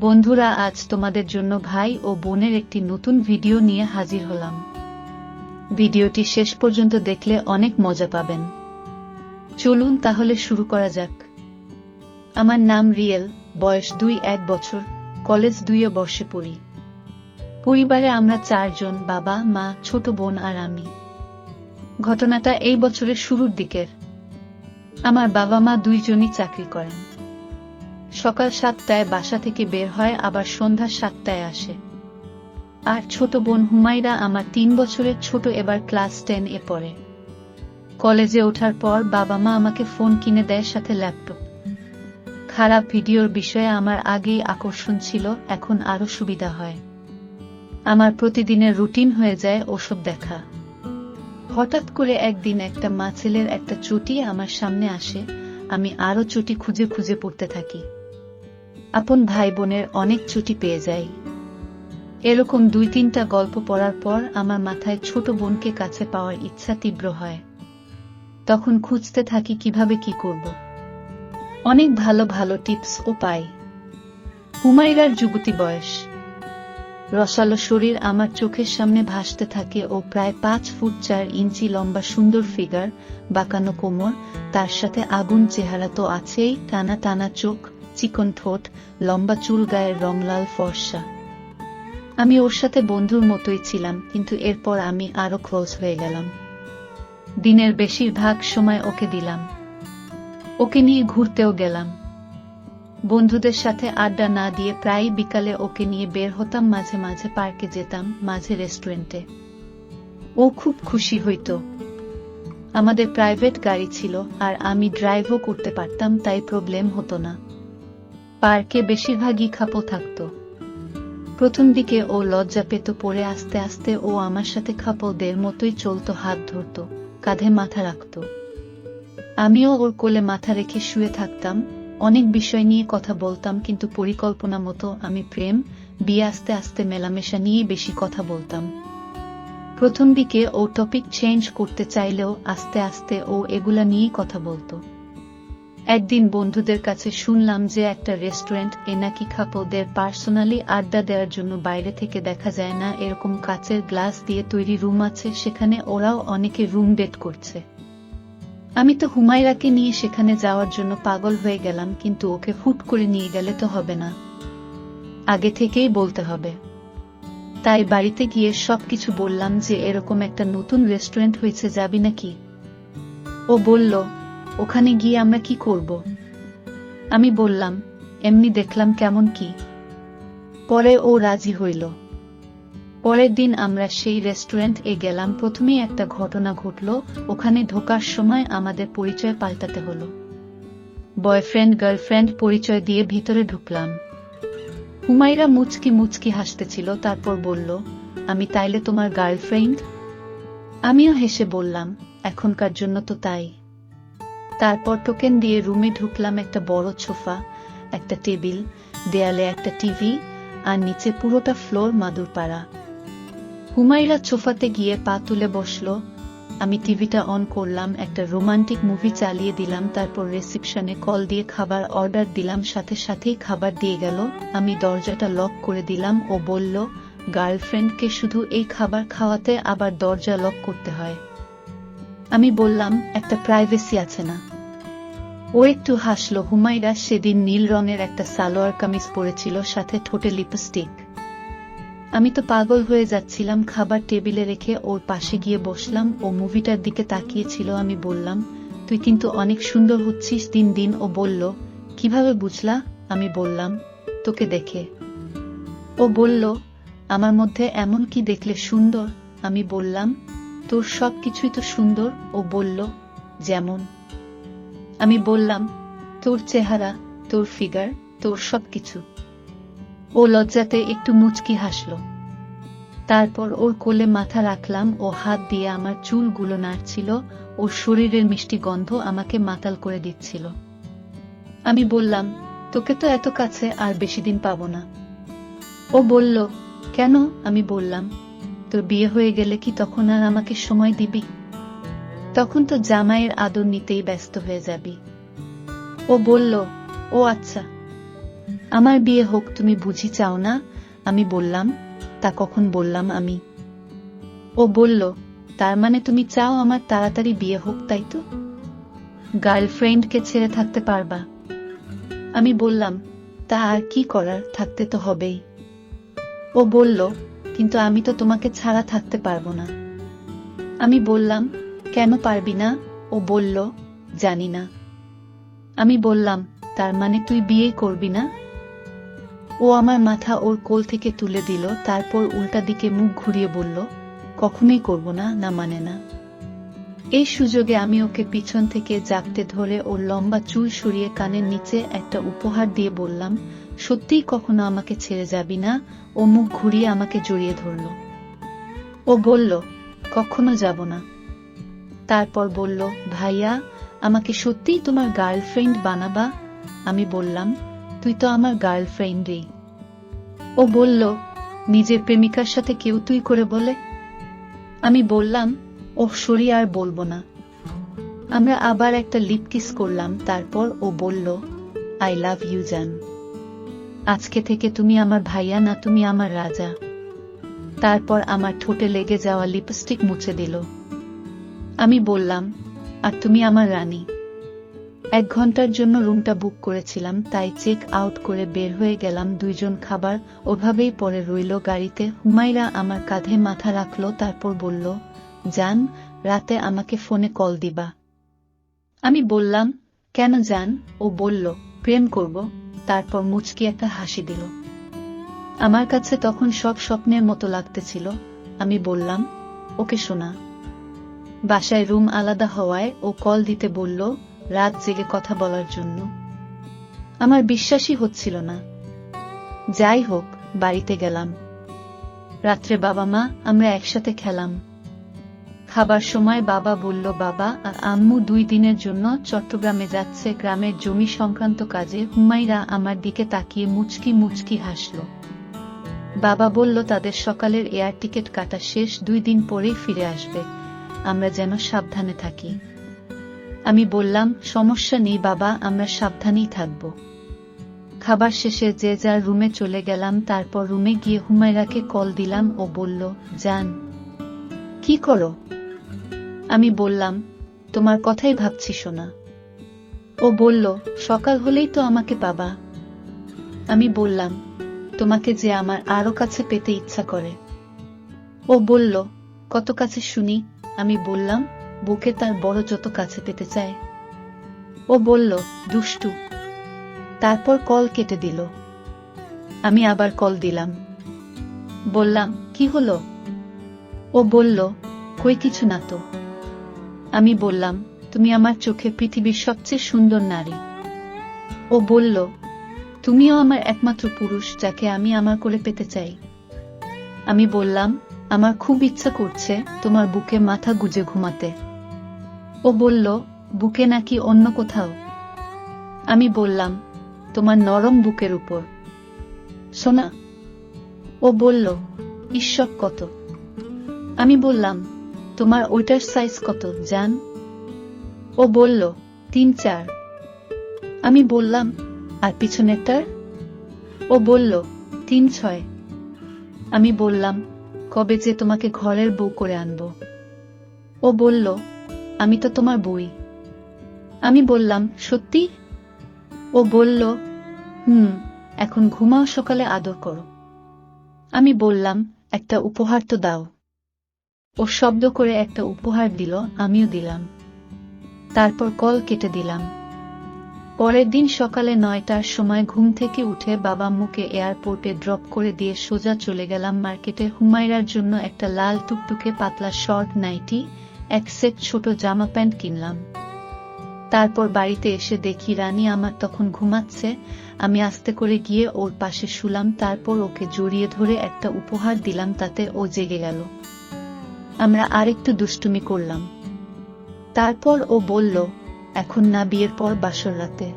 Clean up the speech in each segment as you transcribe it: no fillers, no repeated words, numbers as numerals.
বন্ধুরা, আজ তোমাদের জন্য ভাই ও বোনের একটি নতুন ভিডিও নিয়ে হাজির হলাম। ভিডিওটি শেষ পর্যন্ত দেখলে অনেক মজা পাবেন। চলুন তাহলে শুরু করা যাক। আমার নাম রিয়েল, বয়স 1 বছর, কলেজ 2 বর্ষে পড়ি। পরিবারে আমরা 4 জন, বাবা, মা, ছোট বোন আর আমি। ঘটনাটা এই বছরের শুরুর দিকের। আমার বাবা মা দুইজনই চাকরি করেন। সকাল 7টায় বাসা থেকে বের হয়, আবার সন্ধ্যা 7টায় আসে। আর ছোট বোন হুমায়রা আমার 3 বছরের ছোট, এবার ক্লাস 10 এ পড়ে। কলেজে ওঠার পর বাবা মা আমাকে ফোন কিনে দেয়, সাথে ল্যাপটপ। খারাপ ভিডিওর বিষয়ে আমার আগেই আকর্ষণ ছিল, এখন আরো সুবিধা হয়। আমার প্রতিদিনের রুটিন হয়ে যায় ওসব দেখা। হঠাৎ করে একদিন একটা ছেলের একটা চটি আমার সামনে আসে, আমি আরো চটি খুঁজে খুঁজে পড়তে থাকি। আপন ভাই বোনের অনেক চটি পেয়ে যাই। এরকম 2-3টা গল্প পড়ার পর আমার মাথায় ছোট বোনকে কাছে পাওয়ার ইচ্ছা তীব্র হয়। তখন খুঁজতে থাকি কিভাবে কি করব। অনেক ভালো ভালো টিপসও পাই। হুমায়রার যুবতী বয়স, রসালো শরীর আমার চোখের সামনে ভাসতে থাকে। ও প্রায় 5 ফুট 4 ইঞ্চি লম্বা, সুন্দর ফিগার, বাঁকানো কোমর, তার সাথে আগুন চেহারা তো আছেই, টানা টানা চোখ, চিকন ঠোঁট, লম্বা চুল, গায়ের রং লাল ফর্সা। আমি ওর সাথে বন্ধুর মতোই ছিলাম, কিন্তু এরপর আমি আরো ক্লোজ হয়ে গেলাম। দিনের বেশিরভাগ সময় ওকে দিলাম। ওকে নিয়ে ঘুরতেও গেলাম। বন্ধুদের সাথে আড্ডা না দিয়ে প্রায় বিকালে ওকে নিয়ে বের হতাম। মাঝে মাঝে পার্কে যেতাম, মাঝে রেস্টুরেন্টে। ও খুব খুশি হইত। আমাদের প্রাইভেট গাড়ি ছিল, আর আমি ড্রাইভও করতে পারতাম, তাই প্রবলেম হতো না। পার্কে বেশিরভাগই খাপও থাকতো। প্রথম দিকে ও লজ্জা পেত, পরে আস্তে আস্তে ও আমার সাথে খাপওদের মতোই চলতো, হাত ধরত, কাঁধে মাথা রাখত। আমিও ওর কোলে মাথা রেখে শুয়ে থাকতাম। অনেক বিষয় নিয়ে কথা বলতাম, কিন্তু পরিকল্পনা মতো। আমি প্রেম, বিয়ে, আস্তে আস্তে মেলামেশা নিয়ে বেশি কথা বলতাম। প্রথম দিকে ও টপিক চেঞ্জ করতে চাইলেও আস্তে আস্তে ও এগুলা নিয়েই কথা বলতো। একদিন বন্ধুদের কাছে শুনলাম যে একটা রেস্টুরেন্ট এ নাকি খাপওদের পার্সোনালি আড্ডা দেওয়ার জন্য বাইরে থেকে দেখা যায় না এরকম কাচের গ্লাস দিয়ে তৈরি রুম আছে, সেখানে ওরাও অনেকে রুম ডেট করছে। আমি তো হুমায়রাকে নিয়ে সেখানে যাওয়ার জন্য পাগল হয়ে গেলাম, কিন্তু ওকে হুট করে নিয়ে গেলে তো হবে না, আগে থেকেই বলতে হবে। তাই বাড়িতে গিয়ে সবকিছু বললাম যে এরকম একটা নতুন রেস্টুরেন্ট হয়েছে, যাবি নাকি? ও বলল, ওখানে গিয়ে আমরা কি করব? আমি বললাম, এমনি দেখলাম কেমন কি। পরে ও রাজি হইল। পরের দিন আমরা সেই রেস্টুরেন্ট এ গেলাম। প্রথমেই একটা ঘটনা ঘটল। ওখানে ঢোকার সময় আমাদের পরিচয় পাল্টাতে হলো। বয়ফ্রেন্ড গার্লফ্রেন্ড পরিচয় দিয়ে ভিতরে ঢুকলাম। হুমায়রা মুচকি মুচকি হাসতেছিল, তারপর বলল, আমি তাইলে তোমার গার্লফ্রেন্ড? আমিও হেসে বললাম, এখনকার জন্য তো তাই। তারপর টোকেন দিয়ে রুমে ঢুকলাম। একটা বড় সোফা, একটা টেবিল, দেয়ালে একটা টিভি, আর নিচে পুরোটা ফ্লোর মাদুর পাড়া। হুমায়রা সোফাতে গিয়ে পা তুলে বসল। আমি টিভিটা অন করলাম, একটা রোমান্টিক মুভি চালিয়ে দিলাম। তারপর রিসেপশনে কল দিয়ে খাবার অর্ডার দিলাম, সাথে সাথেই খাবার দিয়ে গেল। আমি দরজাটা লক করে দিলাম। ও বলল, গার্লফ্রেন্ডকে শুধু এই খাবার খাওয়াতে আবার দরজা লক করতে হয়? আমি বললাম, একটা প্রাইভেসি আছে না? ও একটু হাসলো। হুমায়রা সেদিন নীল রঙের একটা সালোয়ার কামিজ পরেছিল, সাথে ঠোঁটে লিপস্টিক। আমি তো পাগল হয়ে যাচ্ছিলাম। খাবার টেবিলে রেখে ওর পাশে গিয়ে বসলাম। ও মুভিটার দিকে তাকিয়েছিল। আমি বললাম, তুই কিন্তু অনেক সুন্দর হচ্ছিস দিন দিন। ও বলল, কিভাবে বুঝলা? আমি বললাম, তোকে দেখে। ও বলল, আমার মধ্যে এমন কি দেখলে সুন্দর? আমি বললাম, তোর সব কিছুই তো সুন্দর। ও বলল, যেমন? আমি বললাম, তোর চেহারা, তোর ফিগার, তোর সবকিছু। ও লজ্জাতে একটু মুচকি হাসল। তারপর ওর কোলে মাথা রাখলাম। ও হাত দিয়ে আমার চুলগুলো নাড়ছিল। ওর শরীরের মিষ্টি গন্ধ আমাকে মাতাল করে দিচ্ছিল। আমি বললাম, তোকে তো এত কাছে আর বেশি দিন পাবো না। ও বলল, কেন? আমি বললাম, তোর বিয়ে হয়ে গেলে কি তখন আর আমাকে সময় দিবি? তখন তো জামাইয়ের আদর নিতেই ব্যস্ত হয়ে যাবি। ও বলল, ও আচ্ছা। আমার বিয়ে হোক তুমি বুঝি চাও না? আমি বললাম, তা কখন বললাম আমি? ও বলল, তার মানে তুমি চাও আমার তাড়াতাড়ি বিয়ে হোক, তাই তো? গার্লফ্রেন্ডকে ছেড়ে থাকতে পারবা? আমি বললাম, তা আর কি করার, থাকতে তো হবেই। ও বলল, কিন্তু আমি তো তোমাকে ছাড়া থাকতে পারবো না। আমি বললাম, কেন পারবি না? ও বলল, জানি না। আমি বললাম, তার মানে তুই বিয়ে করবি না? ও আমার মাথা ওর কোল থেকে তুলে দিল, তারপর উল্টা দিকে মুখ ঘুরিয়ে বলল, কখনোই করব না, না মানে না। এই সুযোগে আমি ওকে পিছন থেকে জাপটে ধরে ওর লম্বা চুল সরিয়ে কানের নিচে একটা উপহার দিয়ে বললাম, সত্যিই কখনো আমাকে ছেড়ে যাবি না? ও মুখ ঘুরিয়ে আমাকে জড়িয়ে ধরল। ও বলল, কখনো যাব না। তারপর বলল, ভাইয়া, আমাকে সত্যিই তোমার গার্লফ্রেন্ড বানাবা? আমি বললাম, তুই তো আমার গার্লফ্রেন্ডই। ও বলল, নিজের প্রেমিকার সাথে কেউ তুই করে বলে? আমি বললাম, ওহ সরি, আর বলবো না। আমরা আবার একটা লিপ কিস করলাম, তারপর ও বলল, আই লাভ ইউ জান। আজকে থেকে তুমি আমার ভাইয়া না, তুমি আমার রাজা। তারপর আমার ঠোঁটে লেগে যাওয়া লিপস্টিক মুছে দিল। আমি বললাম, আর তুমি আমার রানী। 1 ঘন্টার জন্য রুমটা বুক করেছিলাম, তাই চেক আউট করে বের হয়ে গেলাম। দুইজন খাবার ওভাবেই পরে রইল গাড়িতে। হুমায়রা আমার কাঁধে মাথা রাখল, তারপর বলল, জান, রাতে আমাকে ফোনে কল দিবা। আমি বললাম, কেন জান? ও বলল, প্রেম করব। তারপর মুচকি একটা হাসি দিল। আমার কাছে তখন সব স্বপ্নের মতো লাগতেছিল। আমি বললাম, ওকে শোনা। বাসায় রুম আলাদা হওয়ায় ও কল দিতে বলল, রাত জেগে কথা বলার জন্য। আমার বিশ্বাসই হচ্ছিল না। যাই হোক, বাড়িতে গেলাম। রাত্রে বাবা মা আমরা একসাথে খেলাম। খাবার সময় বাবা বলল, বাবা আর আম্মু 2 দিনের জন্য চট্টগ্রামে যাচ্ছে গ্রামের জমি সংক্রান্ত কাজে। হুমায়রা আমার দিকে তাকিয়ে মুচকি মুচকি হাসল। বাবা বলল, তাদের সকালের এয়ার টিকেট কাটা শেষ, 2 দিন পরেই ফিরে আসবে, আমরা যেন সাবধানে থাকি। আমি বললাম, সমস্যা নেই বাবা, আমরা সাবধানেই থাকব। খাবার শেষে যে যার রুমে চলে গেলাম। তারপর রুমে গিয়ে হুমায়রাকে কল দিলাম। ও বলল, জান, কি করো? আমি বললাম, তোমার কথাই ভাবছি সোনা। ও বলল, সকাল হলেই তো আমাকে পাবা। আমি বললাম, তোমাকে যে আমার আরো কাছে পেতে ইচ্ছা করে। ও বলল, কত কাছে শুনি? আমি বললাম, বুকে তার বড় যত কাছে পেতে চায়। ও বলল, দুষ্টু। তারপর কল কেটে দিল। আমি আবার কল দিলাম। বললাম, কি হলো? ও বলল, কই কিছু না তো। আমি বললাম, তুমি আমার চোখে পৃথিবীর সবচেয়ে সুন্দর নারী। ও বলল, তুমিও আমার একমাত্র পুরুষ, যাকে আমি আমার করে পেতে চাই। আমি বললাম, আমার খুব ইচ্ছা করছে তোমার বুকে মাথা গুজে ঘুমাতে। ও বলল, বুকে নাকি অন্য কোথাও? আমি বললাম, তোমার নরম বুকের উপর সোনা। ও বলল, ঈশ্বর কত। আমি বললাম, তোমার ওইটার সাইজ কত জান? ও বলল, 3-4। আমি বললাম, আর পিছনেরটার? ও বলল, 3-6। আমি বললাম, কবে যে তোমাকে ঘরের বউ করে আনব? ও বলল, আমি তো তোমার বই। আমি বললাম, সত্যি? ও বলল, এখন ঘুমাও, সকালে আদর করো। আমি বললাম, একটা উপহার তো দাও। ও শব্দ করে একটা উপহার দিল, আমিও দিলাম। তারপর কল কেটে দিলাম। পরের দিন সকালে 9টার সময় ঘুম থেকে উঠে বাবা আম্মুকে এয়ারপোর্টে ড্রপ করে দিয়ে সোজা চলে গেলাম মার্কেটে। হুমায়রার জন্য একটা লাল টুকটুকে পাতলা শর্ট নাইটি, 1 সেট ছোট জামা প্যান্ট কিনলাম। তারপর বাড়িতে এসে দেখি রানী আমার তখন ঘুমাচ্ছে। আমি আস্তে করে গিয়ে ওর পাশে শুলাম। তারপর ওকে জড়িয়ে ধরে একটা উপহার দিলাম, তাতে ও জেগে গেল। আমরা আরেকটু দুষ্টুমি করলাম। তারপর ও বলল, এখন না, বিয়ের পর বাসর রাতে।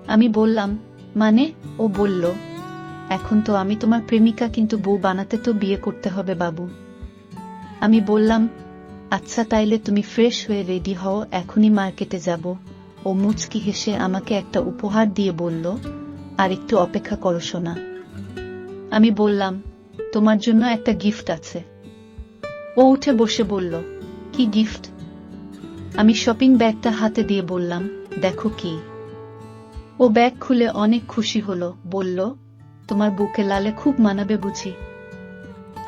আমি বললাম, মানে? ও বলল, এখন তো আমি তোমার প্রেমিকা, কিন্তু বউ বানাতে তো বিয়ে করতে হবে বাবু। আমি বললাম, আচ্ছা তাইলে তুমি ফ্রেশ হয়ে রেডি হও, এখনই মার্কেটে যাব। ও মুচকি হেসে আমাকে একটা উপহার দিয়ে বলল, আর একটু অপেক্ষা করো সোনা। আমি বললাম, তোমার জন্য একটা গিফট আছে। ও উঠে বসে বলল, কি গিফট? আমি শপিং ব্যাগটা হাতে দিয়ে বললাম, দেখো কি। ও ব্যাগ খুলে অনেক খুশি হলো, বলল, তোমার বুকে লালে খুব মানাবে বুঝি।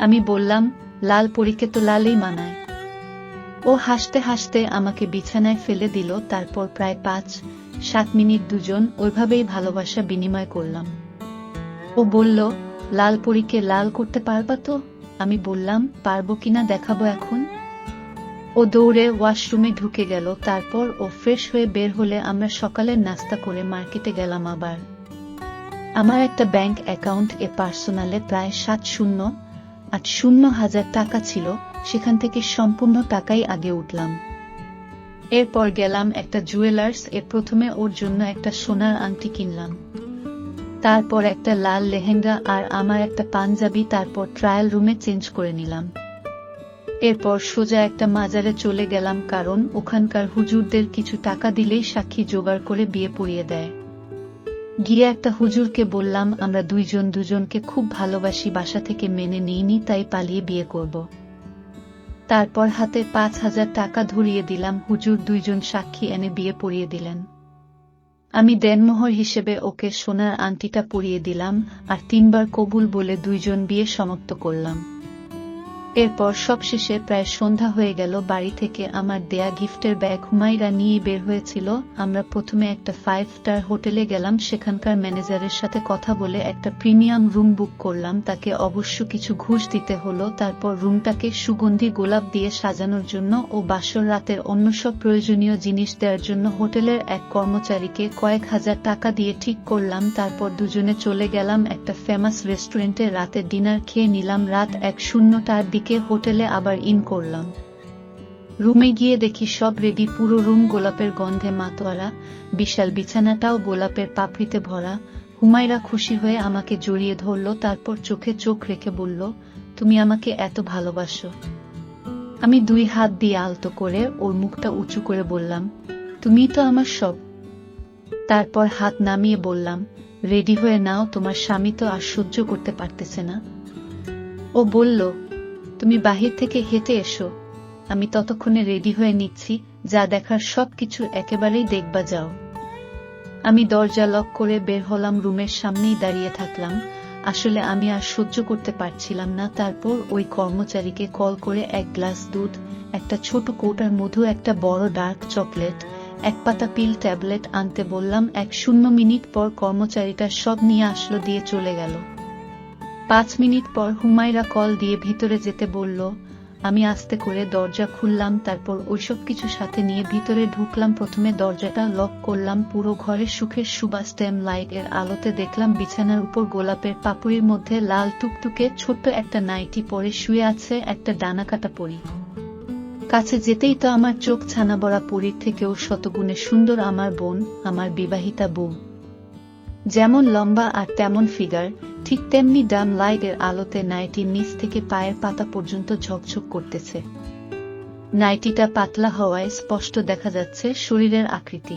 আমি বললাম, লাল পরীকে তো লালেই মানায়। ও হাসতে হাসতে আমাকে বিছানায় ফেলে দিল। তারপর প্রায় 5-7 মিনিট দুজন ওইভাবেই ভালোবাসা বিনিময় করলাম। ও বলল, লাল পরীকে লাল করতে পারবা তো? আমি বললাম, পারবো কিনা দেখাবো এখন। ও দৌড়ে ওয়াশরুমে ঢুকে গেল। তারপর ও ফ্রেশ হয়ে বের হলে আমরা সকালের নাস্তা করে মার্কেটে গেলাম। আবার আমার একটা ব্যাংক অ্যাকাউন্ট এ পার্সোনালে প্রায় 7-0-8-0 টাকা ছিল, সেখান থেকে সম্পূর্ণ টাকাই আগে উঠলাম। এরপর গেলাম একটা জুয়েলার্স এ। প্রথমে ওর জন্য একটা সোনার আংটি কিনলাম, তারপর একটা লাল লেহেঙ্গা আর আমার একটা পাঞ্জাবি। তারপর ট্রায়াল রুমে চেঞ্জ করে নিলাম। এরপর সোজা একটা মাজারে চলে গেলাম, কারণ ওখানকার হুজুরদের কিছু টাকা দিলেই সাক্ষী জোগাড় করে বিয়ে পড়িয়ে দেয়। গিয়ে একটা হুজুরকে বললাম, আমরা দুইজন দুজনকে খুব ভালোবাসি, বাসা থেকে মেনে নিইনি, তাই পালিয়ে বিয়ে করব। তারপর হাতে 5,000 টাকা ধরিয়ে দিলাম। হুজুর দুইজন সাক্ষী এনে বিয়ে পড়িয়ে দিলেন। আমি দেনমোহর হিসেবে ওকে সোনার আংটিটা পরিয়ে দিলাম আর 3 বার কবুল বলে দুইজন বিয়ে সমাপ্ত করলাম। এরপর সবশেষে প্রায় সন্ধ্যা হয়ে গেল। বাড়ি থেকে আমার দেয়া গিফটের ব্যাগ হুমায়রা নিয়ে বের হয়েছিল। আমরা প্রথমে একটা 5 স্টার হোটেলে গেলাম, সেখানকার ম্যানেজারের সাথে কথা বলে একটা প্রিমিয়াম রুম বুক করলাম। তাকে অবশ্য কিছু ঘুষ দিতে হলো। তারপর রুমটাকে সুগন্ধি গোলাপ দিয়ে সাজানোর জন্য ও বাসর রাতের অন্য সব প্রয়োজনীয় জিনিস দেওয়ার জন্য হোটেলের এক কর্মচারীকে কয়েক হাজার টাকা দিয়ে ঠিক করলাম। তারপর দুজনে চলে গেলাম একটা ফেমাস রেস্টুরেন্টে, রাতে ডিনার খেয়ে নিলাম। রাত 1:00টার দিকে হোটেলে আবার ইন করলাম। রুমে গিয়ে দেখি সব রেডি, পুরো রুম গোলাপের গন্ধে মাতোয়ারা, বিশাল বিছানাটাও গোলাপের পাপড়িতে ভরা। হুমায়রা খুশি হয়ে আমাকে জড়িয়ে ধরল, তারপর চোখে চোখ রেখে বলল, তুমি আমাকে এত ভালোবাসো? আমি 2 হাত দিয়ে আলতো করে ওর মুখটা উঁচু করে বললাম, তুমিই তো আমার সব। তারপর হাত নামিয়ে বললাম, রেডি হয়ে নাও, তোমার স্বামী তো আর সহ্য করতে পারতেছে না। ও বলল, তুমি বাহির থেকে হেঁটে এসো, আমি ততক্ষণে রেডি হয়ে নিচ্ছি, যা দেখার সবকিছু একেবারেই দেখবা যাও। আমি দরজা লক করে বের হলাম, রুমের সামনেই দাঁড়িয়ে থাকলাম। আসলে আমি আর সহ্য করতে পারছিলাম না। তারপর ওই কর্মচারীকে কল করে 1 গ্লাস দুধ, একটা ছোট কৌটার মধু, একটা বড় ডার্ক চকলেট, 1 পাতা পিল ট্যাবলেট আনতে বললাম। 1 মিনিট পর কর্মচারীটা সব নিয়ে আসলো, দিয়ে চলে গেল। 5 মিনিট পর হুমায়রা কল দিয়ে ভিতরে যেতে বলল। আমি আস্তে করে দরজা খুললাম, তারপর ওইসব কিছু সাথে নিয়ে ভিতরে ঢুকলাম। প্রথমে দরজাটা লক করলাম। পুরো ঘরে সুখের সুবাস, স্টেম লাইট এর আলোতে দেখলাম বিছানার উপর গোলাপের পাপড়ির মধ্যে লাল টুকটুকে ছোট্ট একটা নাইটি পরে শুয়ে আছে একটা ডানাকাটা পরী। কাছে যেতেই তো আমার চোখ ছানা বড়া, পরীর থেকেও শতগুণে সুন্দর আমার বোন, আমার বিবাহিতা বউ। যেমন লম্বা আর তেমন ফিগার, ঠিক তেমনি ডাম লাইট এর আলোতে নাইটির নিচ থেকে পায়ের পাতা পর্যন্ত ঝকঝক করতেছে। নাইটিটা পাতলা হওয়ায় স্পষ্ট দেখা যাচ্ছে শরীরের আকৃতি।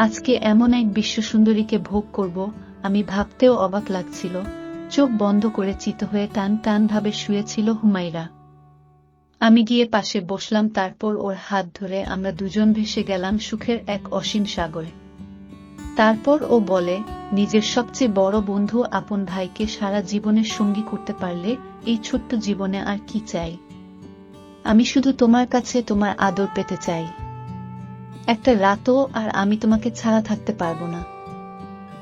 আজকে এমন এক বিশ্বসুন্দরীকে ভোগ করব, আমি ভাবতেও অবাক লাগছিল। চোখ বন্ধ করে চিত হয়ে টান টান ভাবে শুয়েছিল হুমায়রা। আমি গিয়ে পাশে বসলাম, তারপর ওর হাত ধরে আমরা দুজন ভেসে গেলাম সুখের এক অসীম সাগরে। তারপর ও বলে, নিজের সবচেয়ে বড় বন্ধু আপন ভাইকে সারা জীবনের সঙ্গী করতে পারলে এই ছোট্ট জীবনে আর কি চাই? আমি শুধু তোমার কাছে তোমার আদর পেতে চাই। একটা রাতও আর আমি তোমাকে ছাড়া থাকতে পারবো না।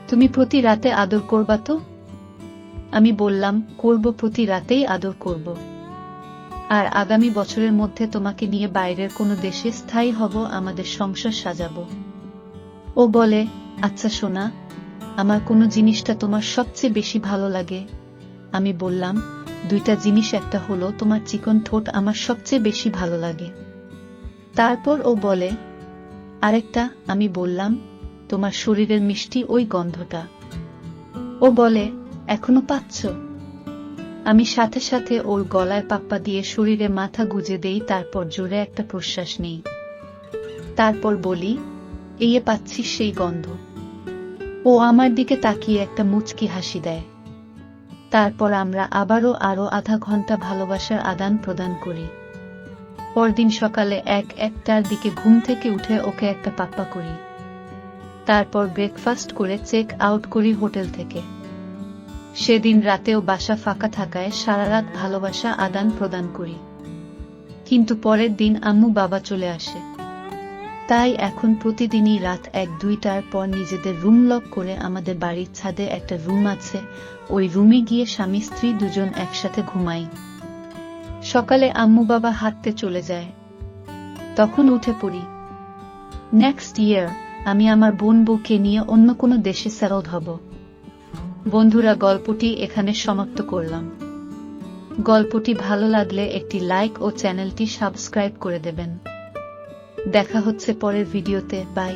তুমি প্রতি রাতে আদর করবা তো? আমি বললাম, করব, প্রতি রাতেই আদর করব। আর আগামী বছরের মধ্যে তোমাকে নিয়ে বাইরের কোনো দেশে স্থায়ী হব, আমাদের সংসার সাজাবো। ও বলে, আচ্ছা সোনা, আমার কোন জিনিসটা তোমার সবচেয়ে বেশি ভালো লাগে? আমি বললাম, 2টা জিনিস, একটা হলো তোমার চিকন ঠোঁট আমার সবচেয়ে বেশি ভালো লাগে। তারপর ও বলে, আরেকটা? আমি বললাম, তোমার শরীরের মিষ্টি ওই গন্ধটা। ও বলে, এখনো পাচ্ছ? আমি সাথে সাথে ওর গলায় পাপ্পা দিয়ে শরীরে মাথা গুজে দেই, তারপর জোরে একটা প্রশ্বাস নেই। তারপর বলি, এই পাচ্ছিস সেই গন্ধ? ও আমার দিকে তাকিয়ে একটা মুচকি হাসি দেয়। তারপর আমরা আবারও আরো আধা ঘন্টা ভালোবাসার আদান প্রদান করি। পরদিন সকালে 1-1টার দিকে ঘুম থেকে উঠে ওকে একটা পাপ্পা করি। তারপর ব্রেকফাস্ট করে চেক আউট করি হোটেল থেকে। সেদিন রাতেও বাসা ফাঁকা থাকায় সারারাত ভালোবাসা আদান প্রদান করি। কিন্তু পরের দিন আম্মু বাবা চলে আসে। তাই এখন প্রতিদিনই রাত 1-2টার পর নিজেদের রুম লক করে, আমাদের বাড়ির ছাদে একটা রুম আছে, ওই রুমে গিয়ে স্বামী স্ত্রী দুজন একসাথে ঘুমাই। সকালে আম্মু বাবা হাঁটতে চলে যায়, তখন উঠে পড়ি। নেক্সট ইয়ার আমি আমার বোন বউকে নিয়ে অন্য কোনো দেশে সেটেলড হব। বন্ধুরা, গল্পটি এখানে সমাপ্ত করলাম। গল্পটি ভালো লাগলে একটি লাইক ও চ্যানেলটি সাবস্ক্রাইব করে দেবেন। দেখা হচ্ছে পরের ভিডিওতে। বাই।